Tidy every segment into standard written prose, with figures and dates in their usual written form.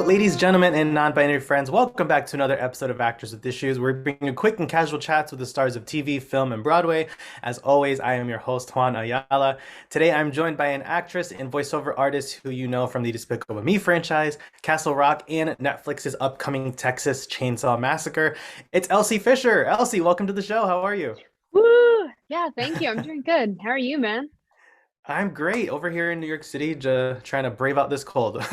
ladies, gentlemen, and non-binary friends, welcome back to another episode of Actors with Issues. We're bringing you quick and casual chats with the stars of TV, film, and Broadway. As always, I am your host, Juan Ayala. Today, I'm joined by an actress and voiceover artist who you know from the Despicable Me franchise, Castle Rock, and Netflix's upcoming Texas Chainsaw Massacre. It's Elsie Fisher. Elsie, welcome to the show. How are you? Woo! Yeah, thank you. I'm doing good. How are you, man? I'm great over here in New York City, trying to brave out this cold.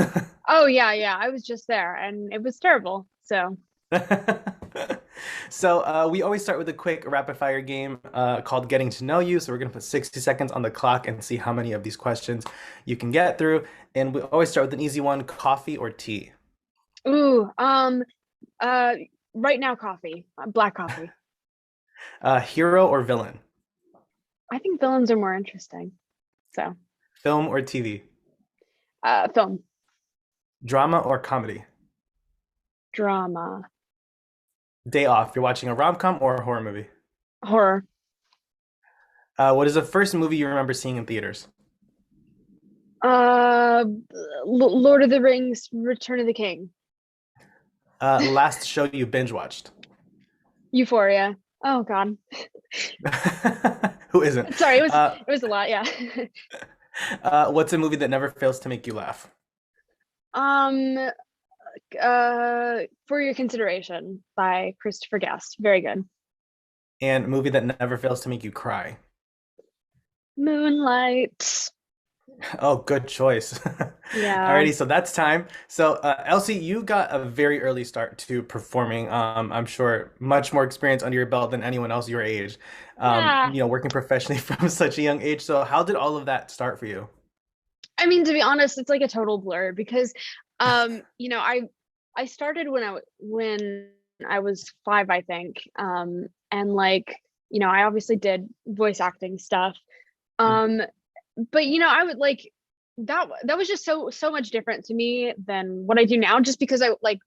Oh yeah, yeah. I was just there and it was terrible. So, So we always start with a quick rapid fire game called Getting to Know You. So we're gonna put 60 seconds on the clock and see how many of these questions you can get through. And we always start with an easy one: coffee or tea? ooh, uh, right now, coffee, black coffee. Hero or villain? I think villains are more interesting. So, Film or TV? film, Drama or comedy? drama, Day off. You're watching a rom-com or a horror movie? horror. What is the first movie you remember seeing in theaters? Uh, Lord of the Rings, Return of the King, Last show you binge watched? Euphoria. Oh God, Who isn't? sorry. It was Uh, it was a lot. Yeah. what's a movie that never fails to make you laugh? um, for your consideration by Christopher Guest. Very good. And a movie that never fails to make you cry. Moonlight. Oh, good choice. Yeah. Alrighty, so that's time. So, Elsie, you got a very early start to performing. I'm sure much more experience under your belt than anyone else your age. Yeah. Working professionally from such a young age. So, how did all of that start for you? I mean, to be honest, it's like a total blur because I started when I was 5, I think. And like, I obviously did voice acting stuff. Mm. Um, but I would like that was just so much different to me than what I do now, just because I like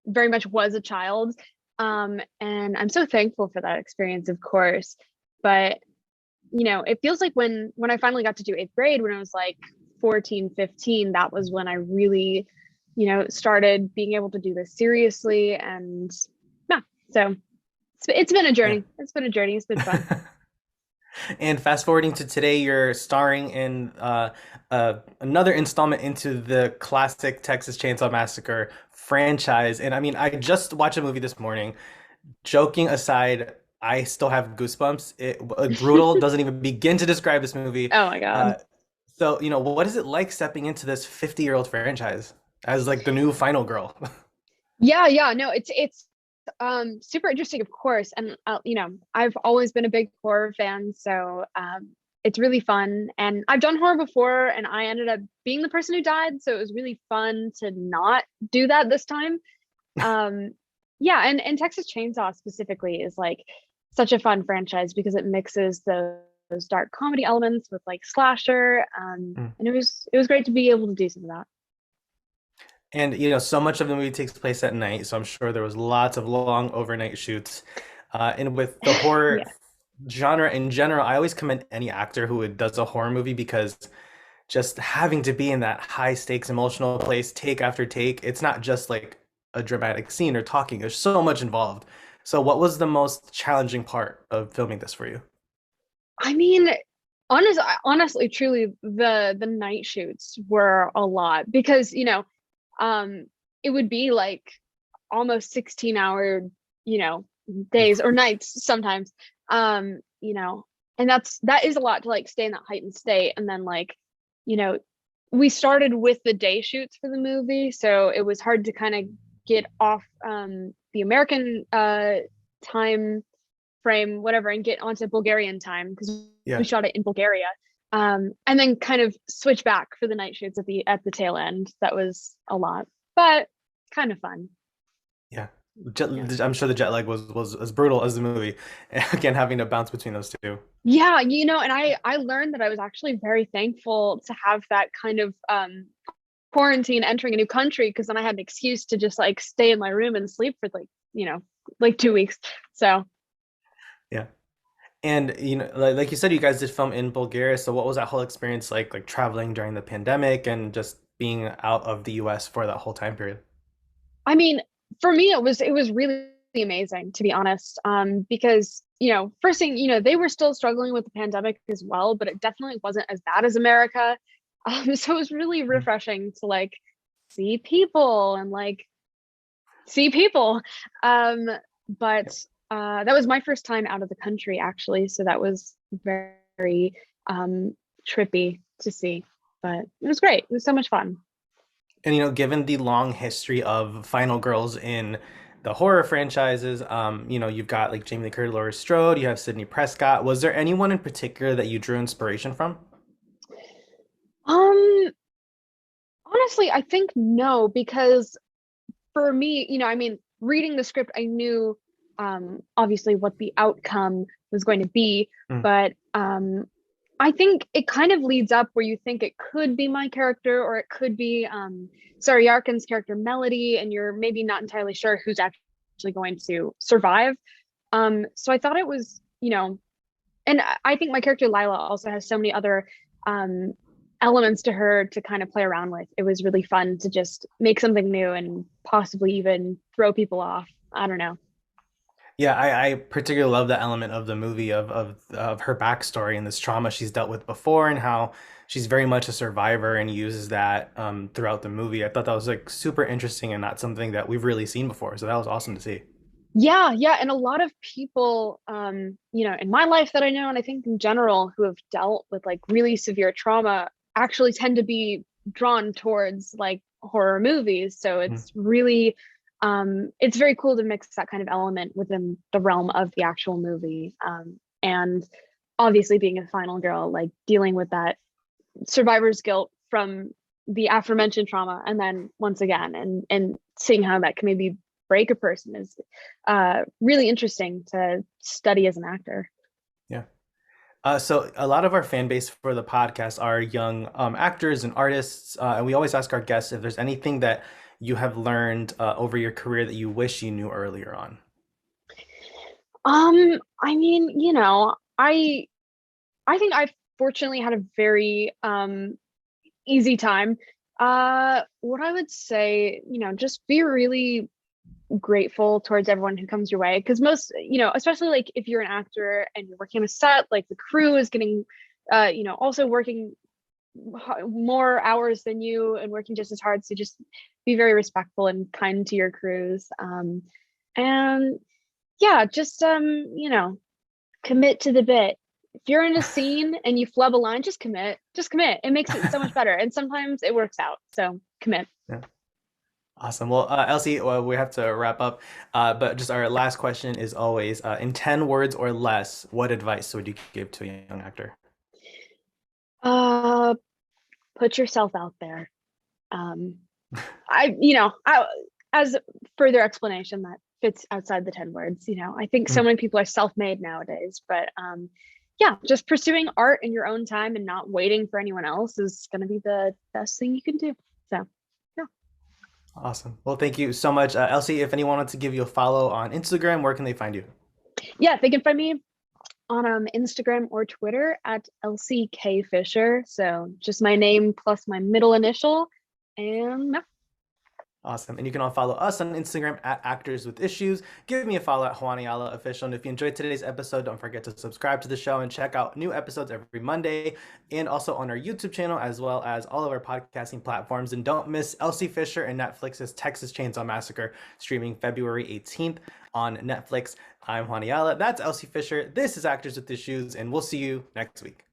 very much was a child. And I'm so thankful for that experience, of course. But it feels like when I finally got to do 8th grade, when I was like 14, 15, that was when I really, started being able to do this seriously. And yeah, so it's been a Yeah. journey. It's been a journey. It's been fun. And fast forwarding to today, you're starring in another installment into the classic Texas Chainsaw Massacre franchise. And I mean, I just watched a movie this morning. Joking aside, I still have goosebumps. Brutal doesn't even begin to describe this movie. Oh my God. Uh, so, what is it like stepping into this 50-year-old franchise as like the new final girl? Yeah, yeah, no, it's super interesting, of course. And I've always been a big horror fan, so it's really fun. And I've done horror before, and I ended up being the person who died, so it was really fun to not do that this time. Um, yeah, and Texas Chainsaw specifically is like such a fun franchise because it mixes those dark comedy elements with like slasher, and it was great to be able to do some of that. And so much of the movie takes place at night, so I'm sure there was lots of long overnight shoots. And with the horror Yeah. genre in general, I always commend any actor who does a horror movie because just having to be in that high stakes emotional place take after take, it's not just like a dramatic scene or talking. There's so much involved. So what was the most challenging part of filming this for you? I mean, honestly, truly, the night shoots were a lot because um, it would be like almost 16-hour, you know, days or nights sometimes. And that is a lot to like stay in that heightened state. And then like, you know, we started with the day shoots for the movie, so it was hard to kind of get off the American time frame, whatever, and get onto Bulgarian time because we Yeah. shot it in Bulgaria. And then kind of switch back for the night shoots at the tail end. That was a lot, but kind of fun. Yeah. Yeah. I'm sure the jet lag was as brutal as the movie. Again, having to bounce between those two. Yeah, and I learned that I was actually very thankful to have that kind of quarantine entering a new country because then I had an excuse to just like stay in my room and sleep for like 2 weeks. So Yeah. And like you said, you guys did film in Bulgaria. So what was that whole experience like traveling during the pandemic and just being out of the US for that whole time period? I mean, for me, it was really amazing, to be honest. Because first thing, they were still struggling with the pandemic as well, but it definitely wasn't as bad as America. So it was really refreshing to like see people and like see people. Um, but that was my first time out of the country, actually, so that was very trippy to see. But it was great. It was so much fun. And given the long history of final girls in the horror franchises, you've got like Jamie Lee Curtis, Laurie Strode, you have Sydney Prescott. Was there anyone in particular that you drew inspiration from? Um, Honestly, I think no, because for me, I mean, reading the script, I knew obviously what the outcome was going to be, Mm. but I think it kind of leads up where you think it could be my character or it could be Sarah Yarkin's character Melody, and you're maybe not entirely sure who's actually going to survive. So I thought it was, and I think my character Lila also has so many other um, elements to her to kind of play around with. It was really fun to just make something new and possibly even throw people off. I don't know. Yeah, I particularly love the element of the movie of her backstory and this trauma she's dealt with before and how she's very much a survivor and uses that throughout the movie. I thought that was like super interesting and not something that we've really seen before. So that was awesome to see. Yeah, yeah, and a lot of people, in my life that I know, and I think in general, who have dealt with like really severe trauma, actually tend to be drawn towards like horror movies. So Mm. it's very cool to mix that kind of element within the realm of the actual movie. And obviously, being a final girl, like dealing with that survivor's guilt from the aforementioned trauma, and then once again, and seeing how that can maybe break a person is really interesting to study as an actor. Yeah. So a lot of our fan base for the podcast are young actors and artists, and we always ask our guests if there's anything that you have learned over your career that you wish you knew earlier on. I mean, I think I've fortunately had a very easy time. What I would say, just be really grateful towards everyone who comes your way, because most, especially like if you're an actor and you're working on a set, like the crew is getting also working more hours than you and working just as hard, so just be very respectful and kind to your crews. And yeah, just commit to the bit. If you're in a scene and you flub a line, just commit. It makes it so much better, and sometimes it works out, so commit. Yeah. Awesome. Well, Elsie, well, we have to wrap up, but just our last question is always, in 10 words or less, what advice would you give to a young actor? uh put yourself out there. um I as further explanation that fits outside the 10 words, I think so Mm. many people are self-made nowadays, but yeah, just pursuing art in your own time and not waiting for anyone else is going to be the best thing you can do. So yeah. Awesome. Well, thank you so much. Elsie, if anyone wants to give you a follow on Instagram, where can they find you? Yeah, they can find me on Instagram or Twitter at LCK Fisher. So just my name plus my middle initial. And yeah. Awesome. And you can all follow us on Instagram at Actors with Issues. Give me a follow at Juan Ayala Official. And if you enjoyed today's episode, don't forget to subscribe to the show and check out new episodes every Monday and also on our YouTube channel as well as all of our podcasting platforms. And don't miss Elsie Fisher and Netflix's Texas Chainsaw Massacre streaming February 18th on Netflix. I'm Juan Ayala. That's Elsie Fisher. This is Actors with Issues, and we'll see you next week.